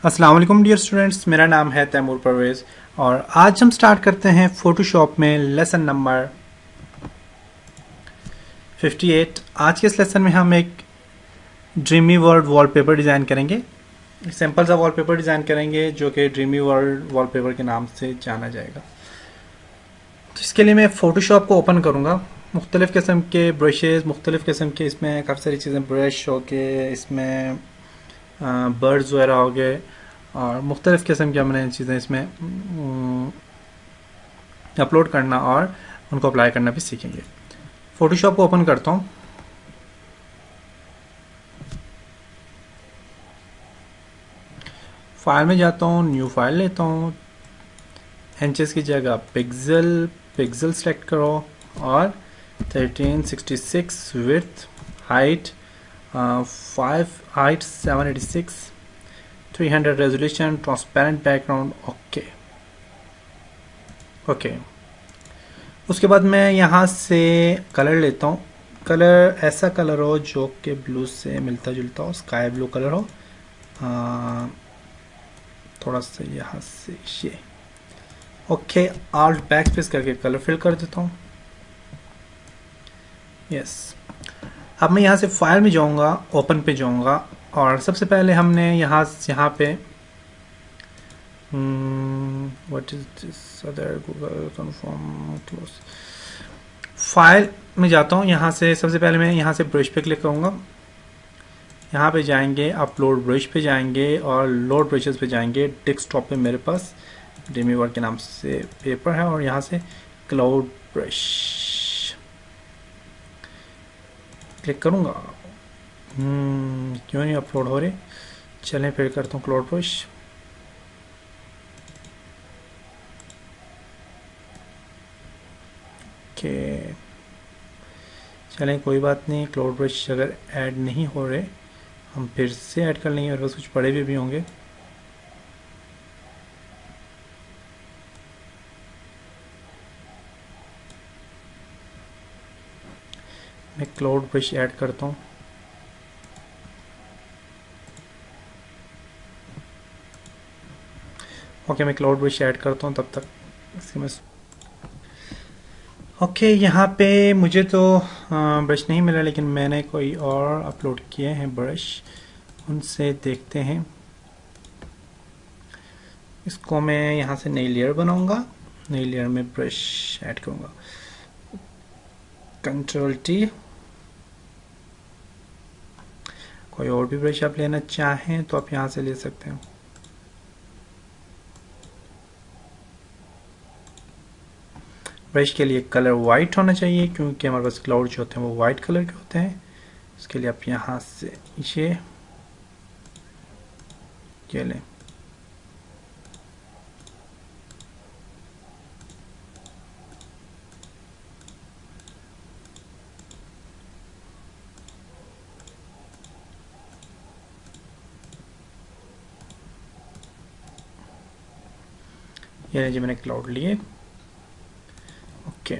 अस्सलाम वालेकुम dear students, मेरा नाम है तैमूर परवेज़ और आज हम स्टार्ट करते हैं फोटोशॉप में लेसन नंबर 58। आज के इस लेसन में हम एक ड्रीमी वर्ल्ड वॉलपेपर डिज़ाइन करेंगे। सिंपल सा वॉलपेपर डिज़ाइन करेंगे जो कि ड्रीमी वर्ल्ड वॉलपेपर के नाम से जाना जाएगा। तो इसके लिए मैं फ़ोटोशॉप को ओपन करूँगा। मुख्तलिफ़ किस्म के ब्रशेज़, मुख्तलिफ़ किस्म के इसमें काफ़ी सारी चीज़ें, ब्रश हो गए, इसमें बर्ड्स वगैरह हो गए और मुख्तलिफ़ किस्म की हमने चीज़ें इसमें अपलोड करना और उनको अप्लाई करना भी सीखेंगे। फ़ोटोशॉप को ओपन करता हूँ। फाइल में जाता हूँ, न्यू फाइल लेता हूँ, इंचेस की जगह पिक्सल सेलेक्ट करो और 1366 width, height 5, height 786, 300 resolution, transparent background. Okay. उसके बाद मैं यहाँ से कलर लेता हूँ। कलर ऐसा कलर हो जो कि ब्लू से मिलता जुलता हो, स्काई ब्लू कलर हो। थोड़ा सा यहाँ से ये ओके, आल्ट बैक स्पेस करके कलर फिल कर देता हूँ। यस। अब मैं यहाँ से फाइल में जाऊँगा, ओपन पे जाऊँगा और सबसे पहले हमने यहाँ पे what is this other Google confirm close. File में जाता हूँ। यहाँ से सबसे पहले मैं यहाँ से ब्रश पे क्लिक करूँगा। यहाँ पे जाएंगे, अपलोड ब्रश पे जाएंगे और लोड ब्रशेस पे जाएंगे। डेस्कटॉप पे मेरे पास ड्रीमी वर्ल्ड के नाम से पेपर है और यहाँ से क्लाउड ब्रश क्लिक करूँगा। क्यों नहीं अपलोड हो रहे, चलें फिर करता हूँ क्लाउड ब्रश। ओके, चलें कोई बात नहीं। क्लाउड ब्रश अगर ऐड नहीं हो रहे हम फिर से ऐड कर लेंगे और बस कुछ पड़े भी होंगे। मैं क्लाउड ब्रश ऐड करता हूँ। ओके, मैं क्लाउड ब्रश ऐड करता हूँ तब तक इसके मैं ओके। यहाँ पे मुझे तो ब्रश नहीं मिला, लेकिन मैंने कोई और अपलोड किए हैं ब्रश, उनसे देखते हैं। इसको मैं यहाँ से नई लेयर बनाऊंगा, नई लेयर में ब्रश ऐड करूँगा। Control T. कोई और भी ब्रश आप लेना चाहें तो आप यहाँ से ले सकते हैं। ब्रश के लिए कलर वाइट होना चाहिए क्योंकि हमारे पास क्लाउड जो होते हैं वो वाइट कलर के होते हैं। इसके लिए आप यहाँ से ये लें। ये जी मैंने क्लाउड लिए। ओके,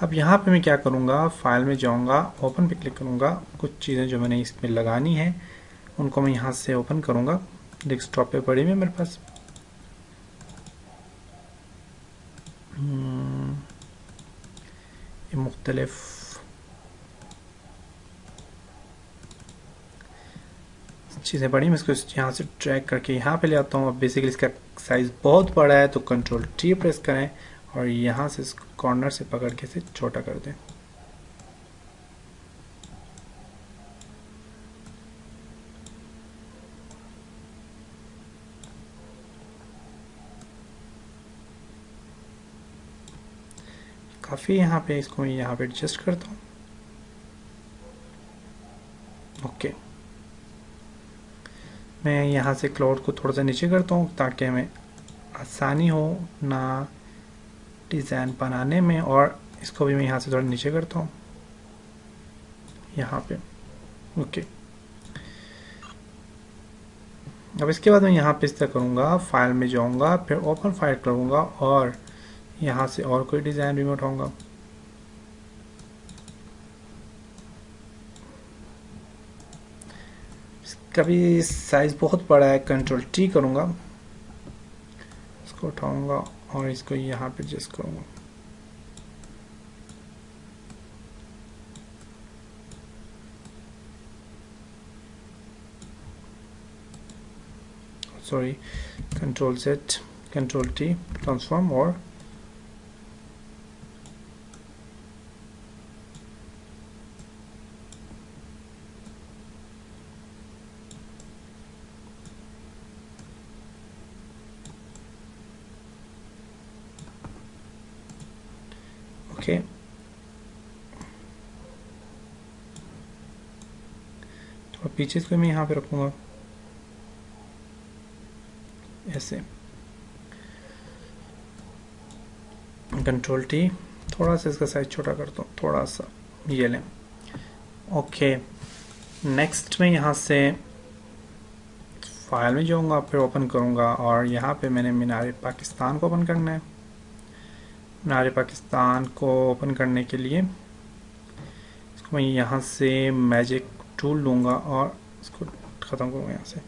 अब यहाँ पे मैं क्या करूँगा, फाइल में जाऊँगा, ओपन पे क्लिक करूँगा। कुछ चीज़ें जो मैंने इसमें लगानी है उनको मैं यहाँ से ओपन करूँगा। डेस्कटॉप पे पड़ी हुई है मेरे पास। ये मुख्तलिफ चीज़ें पड़ी, मैं इसको यहाँ से ट्रैक करके यहाँ पे ले आता हूँ। अब बेसिकली इसका साइज़ बहुत बड़ा है तो कंट्रोल टी प्रेस करें और यहाँ से इस कॉर्नर से पकड़ के इसे छोटा कर दें। काफ़ी यहाँ पे इसको मैं यहाँ पे एडजस्ट करता हूँ। ओके, मैं यहाँ से क्लाउड को थोड़ा सा नीचे करता हूँ ताकि हमें आसानी हो ना डिज़ाइन बनाने में, और इसको भी मैं यहाँ से थोड़ा नीचे करता हूँ यहाँ पे। ओके, अब इसके बाद मैं यहाँ पे इस तरह करूँगा, फाइल में जाऊँगा, फिर ओपन फाइल करूँगा और यहाँ से और कोई डिज़ाइन भी मैं उठाऊँगा। कभी साइज बहुत बड़ा है, कंट्रोल टी करूँगा, इसको उठाऊंगा और इसको यहाँ पे एडजस्ट करूँगा। Sorry, control Z, control T, transform और ओके। तो पीछे इसको मैं यहाँ पे रखूँगा ऐसे, कंट्रोल T, थोड़ा सा इसका साइज छोटा करता हूँ, थोड़ा सा, ये लें। ओके, नेक्स्ट में यहाँ से फाइल में जाऊँगा, फिर ओपन करूँगा और यहाँ पे मैंने मीनार पाकिस्तान को ओपन करना है। मीनार पाकिस्तान को ओपन करने के लिए इसको मैं यहाँ से मैजिक टूल लूँगा और इसको ख़त्म करूँगा यहाँ से।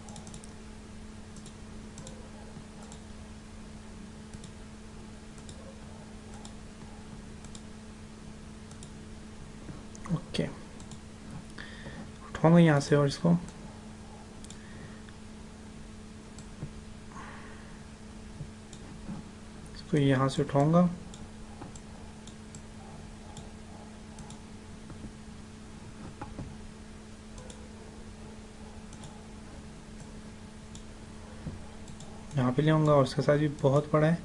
ओके, उठाऊँगा यहाँ से और इसको यहाँ से उठाऊँगा, यहाँ पे ले आऊँगा और इसका साइज भी बहुत बड़ा है।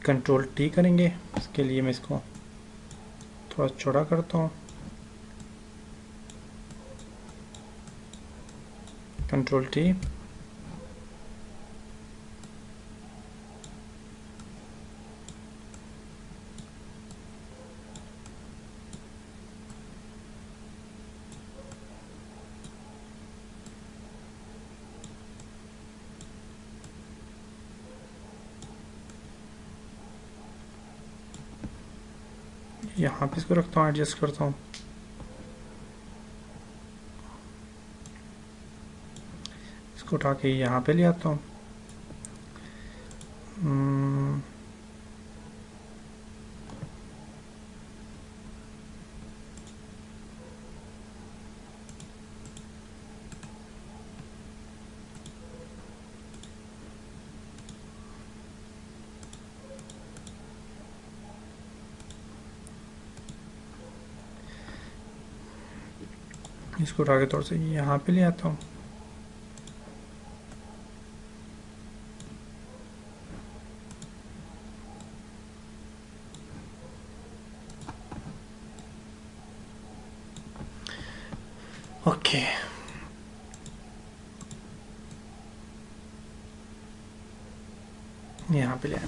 कंट्रोल T करेंगे, इसके लिए मैं इसको थोड़ा छोटा करता हूँ, कंट्रोल T, यहाँ पे इसको रखता हूँ, एडजस्ट करता हूँ, इसको उठा के यहाँ पे ले आता हूँ। इसको उठा के थोड़ा सा यहाँ पे ले आता हूँ। ओके, यहाँ पे ले आया,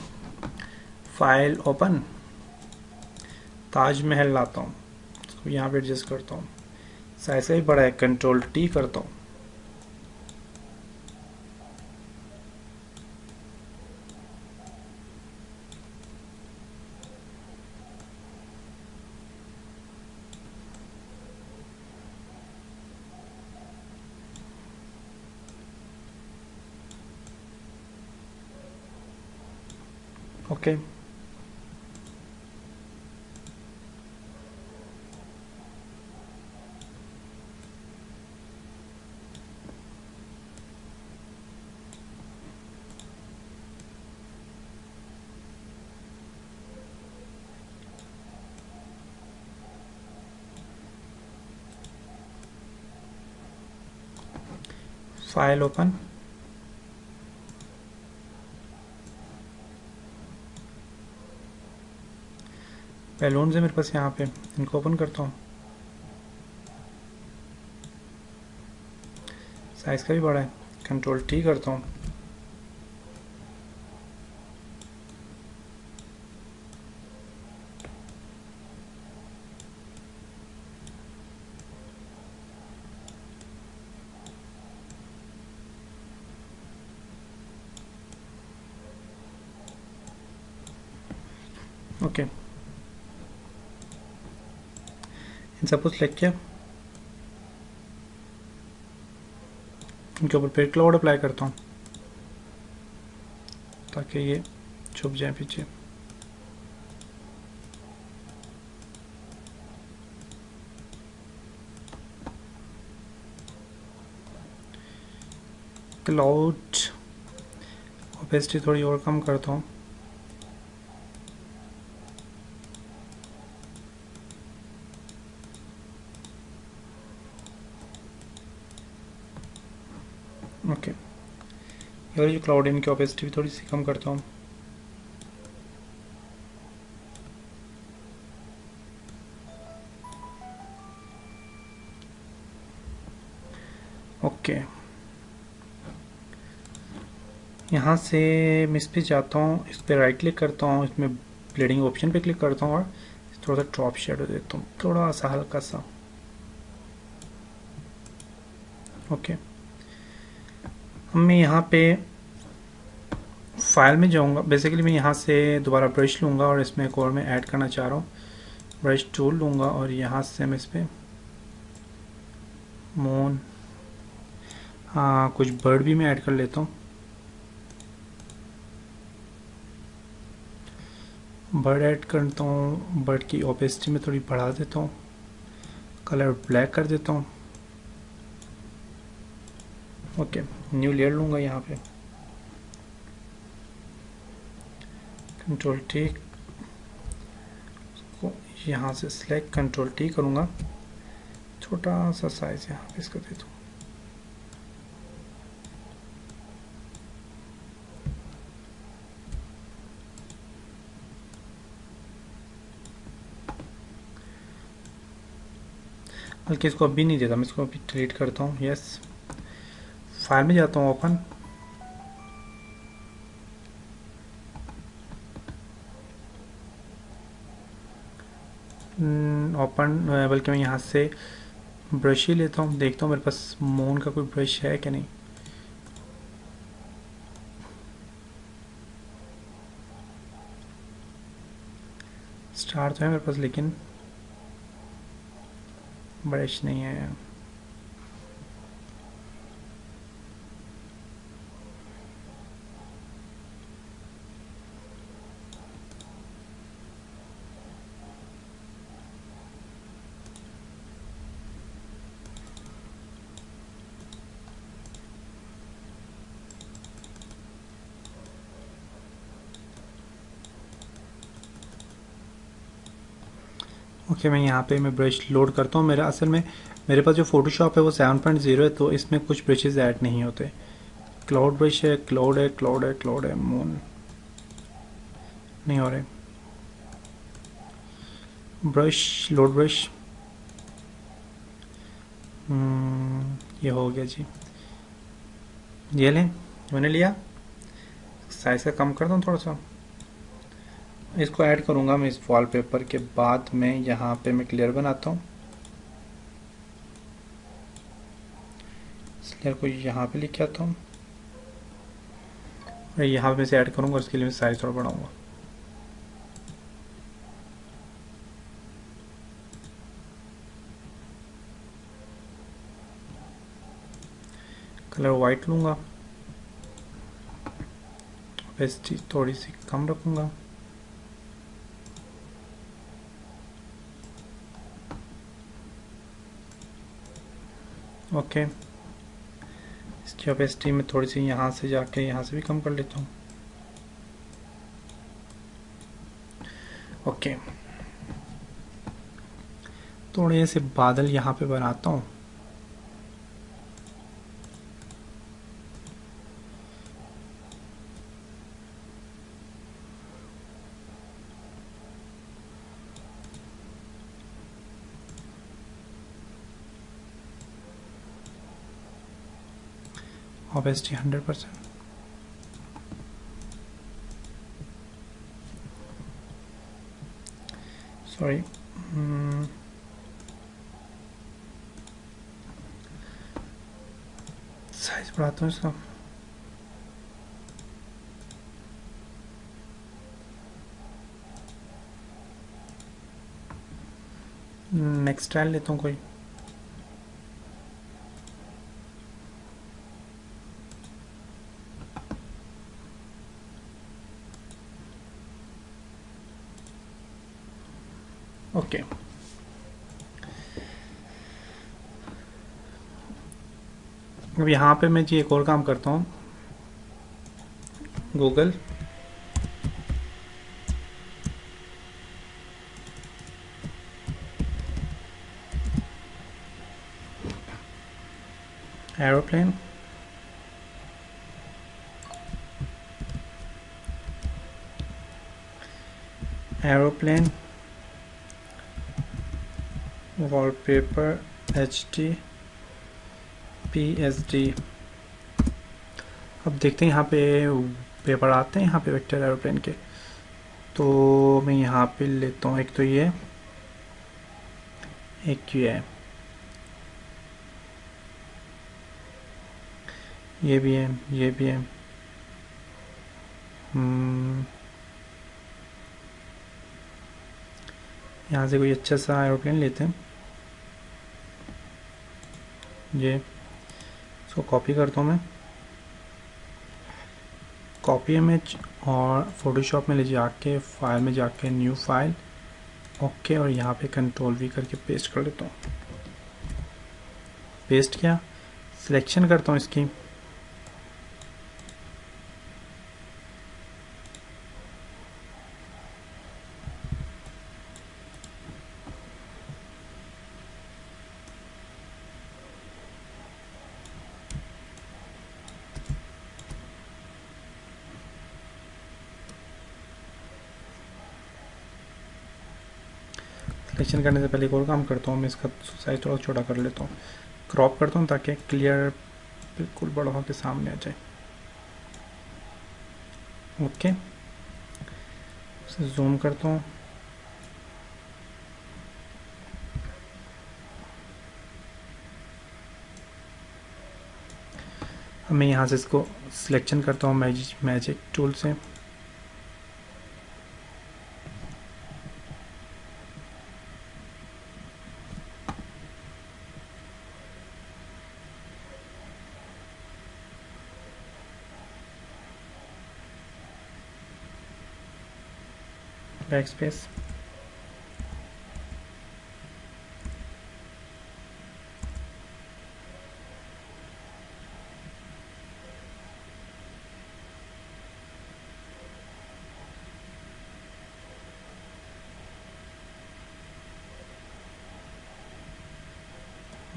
फाइल ओपन, ताजमहल लाता हूँ, इसको यहाँ पे एडजस्ट करता हूँ, साइज भी बड़ा है, कंट्रोल T करता हूँ, ओके। फाइल ओपन, बैलून है मेरे पास यहाँ पे, इनको ओपन करता हूँ, साइज का भी बड़ा है, कंट्रोल T करता हूँ, ओके। इन सबको सिलेक्ट किया, इनके ऊपर फिर क्लाउड अप्लाई करता हूँ ताकि ये छुप जाए पीछे। क्लाउड ओपेसिटी थोड़ी और कम करता हूँ। ओके, और ये क्लाउड इनकी ओपेसिटी भी थोड़ी सी कम करता हूँ। ओके, यहाँ से मैं इस पे जाता हूँ, इस पे राइट क्लिक करता हूँ, इसमें ब्लेडिंग ऑप्शन पे क्लिक करता हूँ और थोड़ा सा ड्रॉप शेडो देता हूँ, थोड़ा सा हल्का सा। ओके, मैं यहाँ पे फाइल में जाऊँगा। बेसिकली मैं यहाँ से दोबारा ब्रश लूँगा और इसमें एक और मैं ऐड करना चाह रहा हूँ। ब्रश टूल लूँगा और यहाँ से मैं इस पर मून, हाँ कुछ बर्ड भी मैं ऐड कर लेता हूँ। बर्ड ऐड करता हूँ, बर्ड की ओपेसिटी में थोड़ी बढ़ा देता हूँ, कलर ब्लैक कर देता हूँ। ओके, न्यू लेयर लूँगा यहाँ पे, कंट्रोल टी को यहाँ से सिलेक्ट, कंट्रोल टी करूँगा, छोटा सा साइज यहाँ पे इसका दे दूँ। बल्कि इसको अभी नहीं देता, मैं इसको अभी डिलीट करता हूँ। यस, फाइल में जाता हूँ, ओपन, ओपन, बल्कि मैं यहाँ से ब्रश ही लेता हूँ, देखता हूँ मेरे पास मून का कोई ब्रश है कि नहीं। स्टार तो है मेरे पास लेकिन ब्रश नहीं है। ओके, मैं यहाँ पे मैं ब्रश लोड करता हूँ। मेरा असल में मेरे पास जो फोटोशॉप है वो 7.0 है, तो इसमें कुछ ब्रशेज ऐड नहीं होते। क्लाउड ब्रश है, क्लाउड है, क्लाउड है, क्लाउड है, मून नहीं हो रहे। ब्रश, लोड ब्रश, ये हो गया जी, ये लें, मैंने लिया। साइज का कम कर दूँ थोड़ा सा, इसको ऐड करूँगा मैं इस वॉलपेपर के बाद में। यहाँ पे मैं क्लियर बनाता हूँ, इस लेयर को यहाँ पे लेके आता हूँ और यहाँ पे से ऐड करूँगा, उसके लिए मैं साइज थोड़ा बढ़ाऊँगा। कलर वाइट लूँगा, ओपेसिटी थोड़ी सी कम रखूँगा। ओके, इसकी ओपेसिटी में थोड़ी सी यहाँ से जाके यहाँ से भी कम कर लेता हूँ। ओके, थोड़े से बादल यहाँ पे बनाता हूँ। ओपेसिटी 100%। सॉरी, साइज बढ़ाता हूँ इसका। नेक्स्ट स्टाइल लेता हूँ कोई, ओके, अब यहाँ पे मैं जी एक और काम करता हूँ। Google aeroplane, aeroplane wallpaper H D P S D. अब देखते हैं यहाँ पे पेपर आते हैं यहाँ पे वेक्टर एरोप्लेन के। तो मैं यहाँ पे लेता हूँ, एक तो ये, एक ये भी है, ये भी है। यहाँ से कोई अच्छा सा एरोप्लेन लेते हैं। ये इसको कॉपी करता हूँ मैं, कॉपी इमेज, और फोटोशॉप में ले जाके फाइल में जाके न्यू फाइल, ओके, और यहाँ पे कंट्रोल वी करके पेस्ट कर लेता हूँ। पेस्ट किया, सिलेक्शन करता हूँ इसकी, सिलेक्शन करने से पहले एक और काम करता हूँ, मैं इसका साइज थोड़ा छोटा कर लेता हूँ, क्रॉप करता हूँ ताकि क्लियर बिल्कुल बड़ा होकर सामने आ जाए। ओके, जूम करता हूँ, अब मैं यहाँ से इसको सिलेक्शन करता हूँ मैजिक टूल से, बैक स्पेस,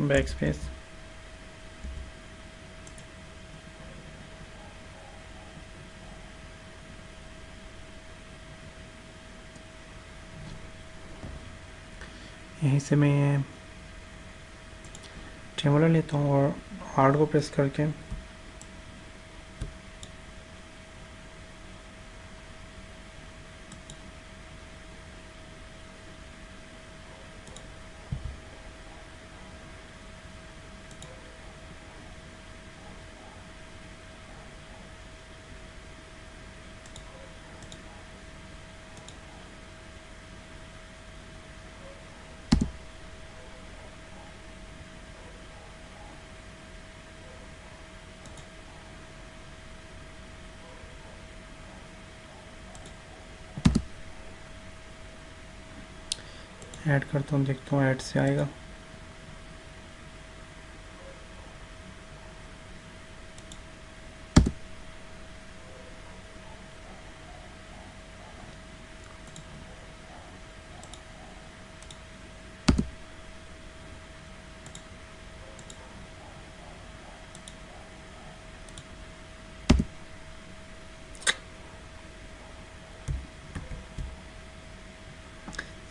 बैक स्पेस, यहीं से मैं ट्रेमोलर लेता हूँ और हार्ड को प्रेस करके ऐड करता हूँ, देखता हूँ ऐड से आएगा।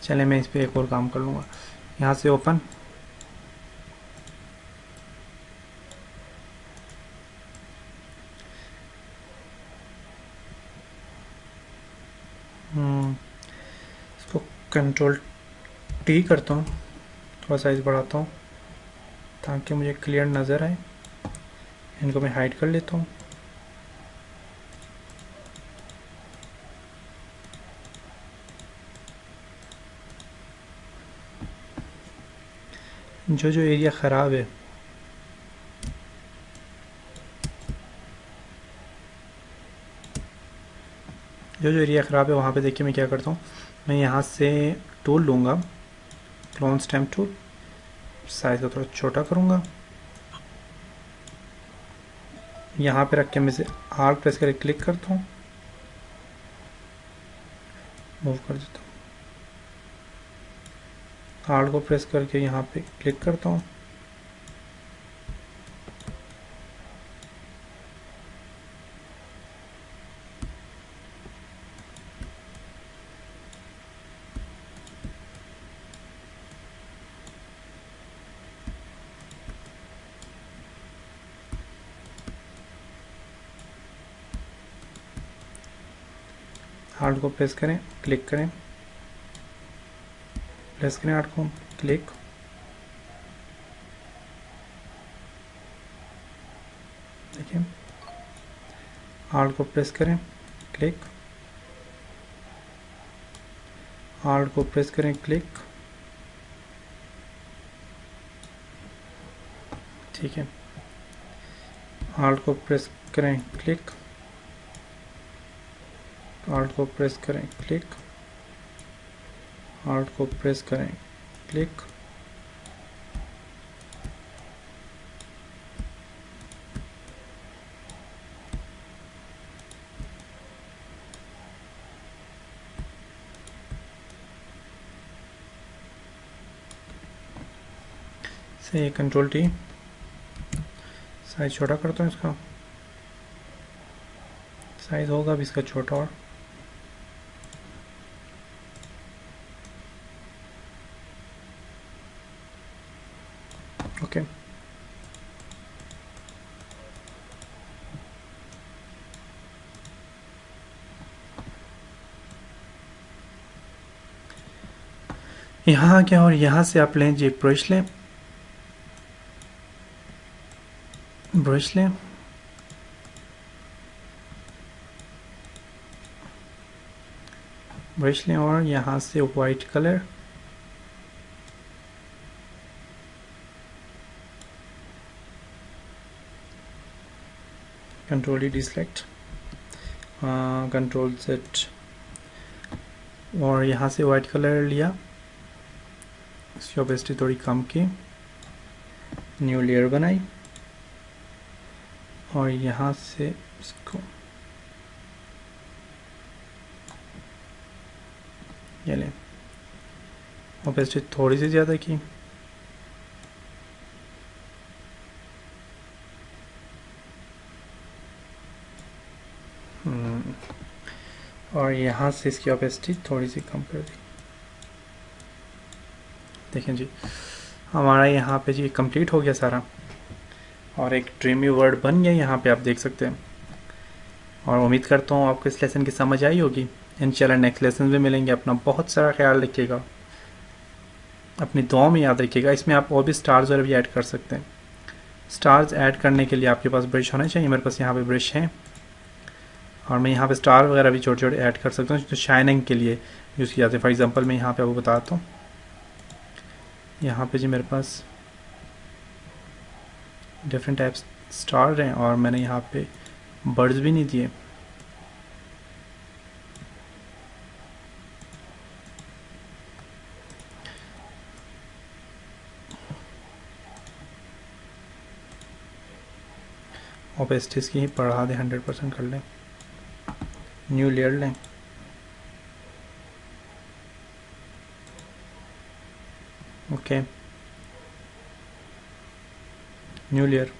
चले, मैं इस पर एक और काम कर लूँगा, यहाँ से ओपन, इसको कंट्रोल टी करता हूँ, थोड़ा साइज बढ़ाता हूँ ताकि मुझे क्लियर नज़र आए। इनको मैं हाइड कर लेता हूँ। जो जो एरिया ख़राब है, जो जो एरिया ख़राब है वहाँ पे देखिए मैं क्या करता हूँ, मैं यहाँ से टूल लूँगा क्लोन स्टैम्प टूल, साइज को थोड़ा छोटा करूँगा, यहाँ पे रख के मैं इसे आर्क प्रेस करके क्लिक करता हूँ, मूव कर देता हूँ, आर्क को प्रेस करके यहाँ पे क्लिक करता हूँ, आर्ट को प्रेस करें, क्लिक करें, प्रेस करें आर्ट को, क्लिक, देखिए आर्ट को प्रेस करें, क्लिक, आर्ट को प्रेस करें, क्लिक, ठीक है, आर्ट को प्रेस करें, क्लिक, आर्ट को प्रेस करें, क्लिक, आर्ट को प्रेस करें, क्लिक, से कंट्रोल टी, साइज छोटा करता हूँ, इसका साइज होगा अभी इसका छोटा, और ओके, यहाँ क्या, और यहाँ से आप लें जी ब्रश लें, ब्रश लें, ब्रश लें और यहाँ से white colour, control D deselect, control set, और यहाँ से वाइट कलर लिया, इसकी ओपेसिटी थोड़ी कम की, न्यू लेयर बनाई, और यहाँ से इसको ये लें, ओपेसिटी थोड़ी सी ज़्यादा की, और यहाँ से इसकी ओपेसिटी थोड़ी सी कम कर दी। देखें जी, हमारा यहाँ पे जी कंप्लीट हो गया सारा, और एक ड्रीमी वर्ल्ड बन गया, यहाँ पे आप देख सकते हैं। और उम्मीद करता हूँ आपको इस लेसन की समझ आई होगी। इंशाल्लाह नेक्स्ट लेसन में मिलेंगे। अपना बहुत सारा ख्याल रखिएगा, अपनी दुआ में याद रखिएगा। इसमें आप और भी स्टार्स वगैरह भी ऐड कर सकते हैं। स्टार्स ऐड करने के लिए आपके पास ब्रश होना चाहिए। मेरे पास यहाँ पे ब्रश हैं, और मैं यहाँ पे स्टार वगैरह भी छोटे छोटे ऐड कर सकता हूँ, जो शाइनिंग के लिए यूज़ किया जाता है। फॉर एग्जांपल मैं यहाँ पे आपको बताता हूँ, यहाँ पे जी मेरे पास डिफरेंट टाइप्स स्टार हैं, और मैंने यहाँ पे बर्ड्स भी नहीं दिए। ओपेसिटीज़ की बढ़ा दें, 100% कर लें, न्यू लेयर लें, ओके, न्यू लेयर,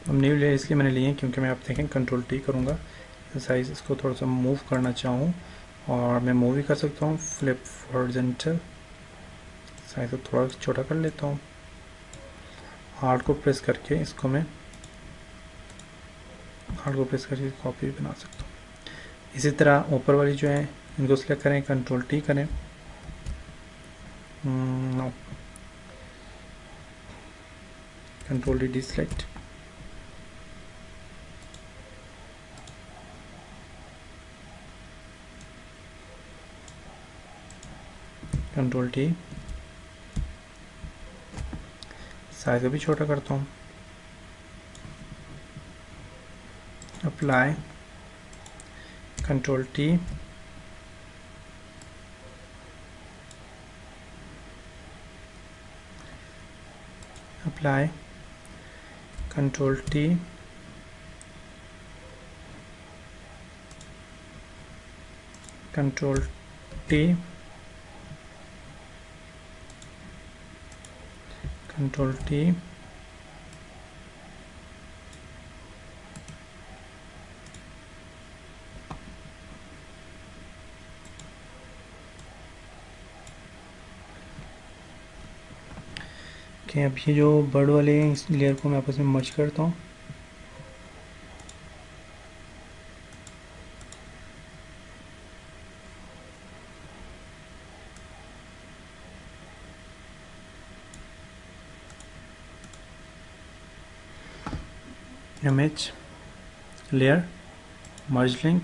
अब न्यू लेयर इसलिए मैंने लिए क्योंकि मैं आप देखें कंट्रोल टी करूँगा, साइज इसको थोड़ा सा मूव करना चाहूँ, और मैं मूव भी कर सकता हूँ, फ्लिप हॉरिजॉन्टल, साइज को थोड़ा छोटा कर लेता हूँ, हार्ड को प्रेस करके इसको मैं हार्ड को प्रेस करके कॉपी भी बना सकता हूँ। इसी तरह ऊपर वाली जो है इनको सेलेक्ट करें, कंट्रोल टी करें, no, control D deselect, control T, size को भी छोटा करता हूँ, apply, control T, apply, control T, control T, control T, अब ये जो बर्ड वाले इस लेयर को मैं आपस में मर्ज करता हूँ। इमेज, लेयर, मर्ज लिंक,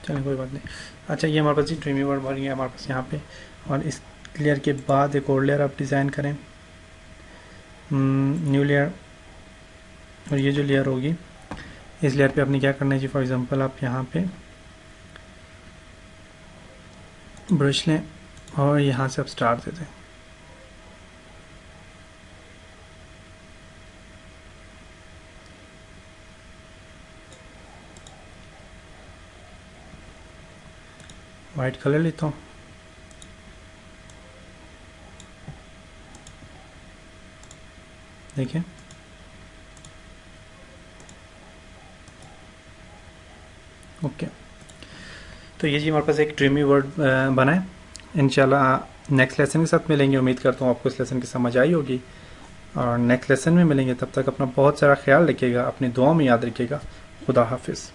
चलिए कोई बात नहीं। अच्छा, ये हमारे पास ड्रीमी वर्ल्ड बन गया हमारे पास यहाँ पे। और इस लेयर के बाद एक और लेयर आप डिज़ाइन करें, न्यू लेयर। और ये जो लेयर होगी, इस लेयर पे आपने क्या करना है जी, फॉर एग्जांपल आप यहाँ पे ब्रश लें और यहाँ से आप स्टार दे दें। वाइट कलर लेता हूँ, देखिए ओके। तो ये जी हमारे पास एक ड्रीमी वर्ड बना है। इंशाल्लाह नेक्स्ट लेसन के साथ मिलेंगे। उम्मीद करता हूँ आपको इस लेसन की समझ आई होगी, और नेक्स्ट लेसन में मिलेंगे। तब तक अपना बहुत सारा ख्याल रखिएगा, अपनी दुआ में याद रखिएगा। खुदा हाफिज़।